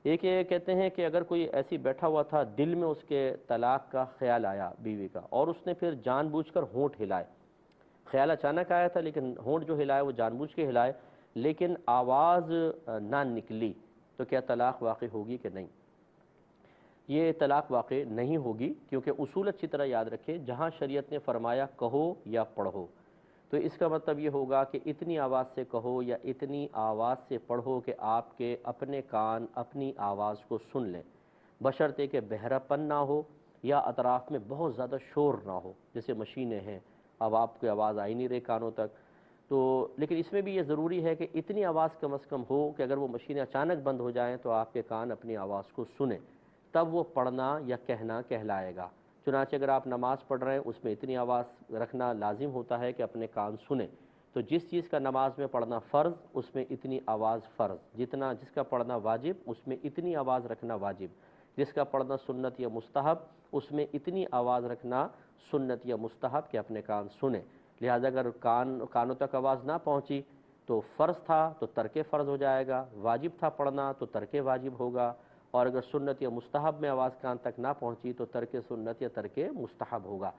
ایک یہ کہتے ہیں کہ اگر کوئی ایسی بیٹھا ہوا تھا، دل میں اس کے طلاق کا خیال آیا بیوی کا، اور اس نے پھر جان بوجھ کر ہونٹ ہلائے، خیال اچانک آیا تھا لیکن ہونٹ جو ہلائے وہ جان بوجھ کے ہلائے، لیکن آواز نہ نکلی، تو کیا طلاق واقع ہوگی کہ نہیں؟ یہ طلاق واقع نہیں ہوگی، کیونکہ اصول اچھی طرح یاد رکھیں، جہاں شریعت نے فرمایا کہو یا پڑھو، تو اس کا مطلب یہ ہوگا کہ اتنی آواز سے کہو یا اتنی آواز سے پڑھو کہ آپ کے اپنے کان اپنی آواز کو سن لیں، بشرطے کہ بہرا پن نہ ہو یا اطراف میں بہت زیادہ شور نہ ہو، جیسے مشینیں ہیں، اب آپ کی آواز آ ہی نہیں رہی کانوں تک، تو لیکن اس میں بھی یہ ضروری ہے کہ اتنی آواز کم از کم ہو کہ اگر وہ مشینیں اچانک بند ہو جائیں تو آپ کے کان اپنی آواز کو سنیں، تب وہ پڑھنا یا کہنا کہلائے گا۔ چنانچہ اگر آپ نماز پڑھ رہے ہیں اس میں اتنی آواز رکھنا لازم ہوتا ہے کہ اپنے کان سنیں، تو جس چیز کا نماز میں پڑھنا فرض اس میں اتنی آواز فرض، جس کا پڑھنا واجب اس میں اتنی آواز رکھنا واجب، جس کا پڑھنا سنت یا مستحب اس میں اتنی آواز رکھنا سنت یا مستحب کہ اپنے کان سنیں۔ لہذا اگر کانوں تک آواز نہ پہنچی تو فرض تھا تو ترک فرض ہو جائے گا، واجب تھا پڑھنا تو ترک واجب ہوگا، اور اگر سنت یا مستحب میں آواز کان تک نہ پہنچی تو ترک سنت یا ترک مستحب ہوگا۔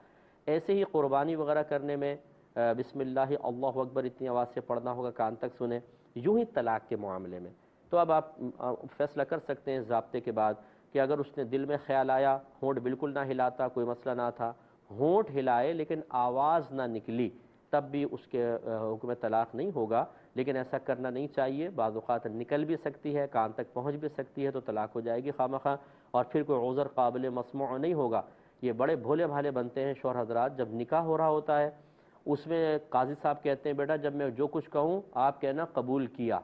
ایسے ہی قربانی وغیرہ کرنے میں بسم اللہ اللہ اکبر اتنی آواز سے پڑھنا ہوگا کان تک سنیں، یوں ہی طلاق کے معاملے میں تو اب آپ فیصلہ کر سکتے ہیں ضابطے کے بعد کہ اگر اس نے دل میں خیال آیا، ہونٹ بالکل نہ ہلاتا، کوئی مسئلہ نہ تھا، ہونٹ ہلائے لیکن آواز نہ نکلی، تب بھی اس کے حکم طلاق نہیں ہوگا، لیکن ایسا کرنا نہیں چاہیے، بعض اوقات نکل بھی سکتی ہے، کان تک پہنچ بھی سکتی ہے تو طلاق ہو جائے گی خواہ، اور پھر کوئی عذر قابل مسموع نہیں ہوگا۔ یہ بڑے بھولے بھالے بنتے ہیں شوہر حضرات، جب نکاح ہو رہا ہوتا ہے اس میں قاضی صاحب کہتے ہیں بیٹا جب میں جو کچھ کہوں آپ کہنا قبول کیا،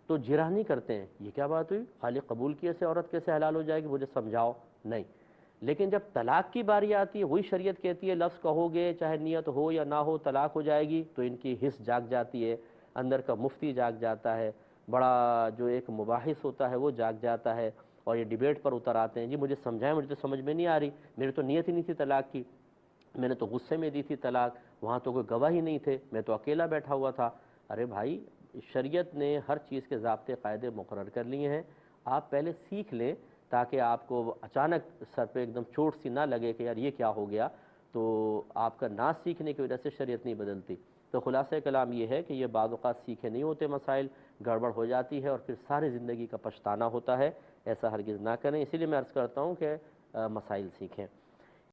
تو جرح نہیں کرتے ہیں، یہ کیا بات ہوئی، خالی قبول کیے سے عورت کیسے حلال ہو جائے گی، مجھے سمجھاؤ، نہیں۔ لیکن جب طلاق کی باری آتی ہے وہی شریعت کہتی ہے لفظ کہو گے چاہے نیت ہو یا نہ ہو طلاق ہو جائے گی، تو ان کی حس جاگ جاتی ہے، اندر کا مفتی جاگ جاتا ہے، بڑا جو ایک مباحث ہوتا ہے وہ جاگ جاتا ہے، اور یہ ڈیبیٹ پر اتر آتے ہیں، جی مجھے سمجھائیں، مجھے تو سمجھ میں نہیں آ رہی، میری تو نیت ہی نہیں تھی طلاق کی، میں نے تو غصے میں دی تھی طلاق، وہاں تو کوئی گواہ ہی نہیں تھے، میں تو اکیلا بیٹھا ہوا تھا۔ ارے بھائی، شریعت نے ہر چیز کے ضابطے قاعدے مقرر کر لیے ہیں، آپ پہلے سیکھ لیں تاکہ آپ کو اچانک سر پہ ایک دم چوٹ سی نہ لگے کہ یار یہ کیا ہو گیا، تو آپ کا نہ سیکھنے کی وجہ سے شریعت نہیں بدلتی۔ تو خلاصہ کلام یہ ہے کہ یہ بعض اوقات سیکھے نہیں ہوتے مسائل، گڑبڑ ہو جاتی ہے اور پھر ساری زندگی کا پچھتانا ہوتا ہے، ایسا ہرگز نہ کریں، اسی لیے میں عرض کرتا ہوں کہ مسائل سیکھیں۔